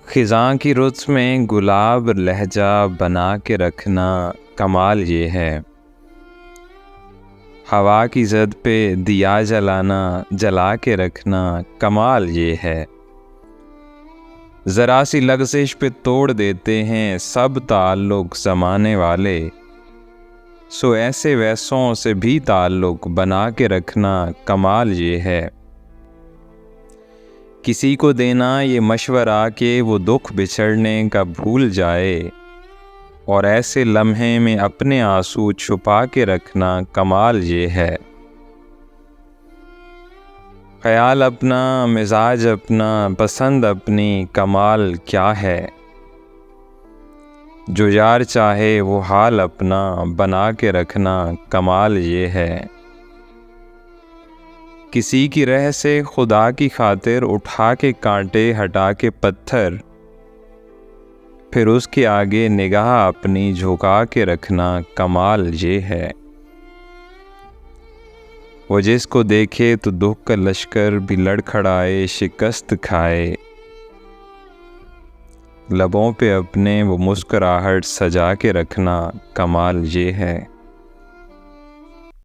خزاں کی رت میں گلاب لہجہ بنا کے رکھنا کمال یہ ہے، ہوا کی زد پہ دیا جلانا جلا کے رکھنا کمال یہ ہے، ذرا سی لغزش پہ توڑ دیتے ہیں سب تعلق زمانے والے، سو ایسے ویسوں سے بھی تعلق بنا کے رکھنا کمال یہ ہے، کسی کو دینا یہ مشورہ کہ وہ دکھ بچھڑنے کا بھول جائے، اور ایسے لمحے میں اپنے آنسو چھپا کے رکھنا کمال یہ ہے، خیال اپنا مزاج اپنا پسند اپنی کمال کیا ہے، جو یار چاہے وہ حال اپنا بنا کے رکھنا کمال یہ ہے، کسی کی رہ سے خدا کی خاطر اٹھا کے کانٹے ہٹا کے پتھر، پھر اس کے آگے نگاہ اپنی جھکا کے رکھنا کمال یہ ہے، وہ جس کو دیکھے تو دکھ کا لشکر بھی لڑکھڑائے شکست کھائے، لبوں پہ اپنے وہ مسکراہٹ سجا کے رکھنا کمال یہ ہے۔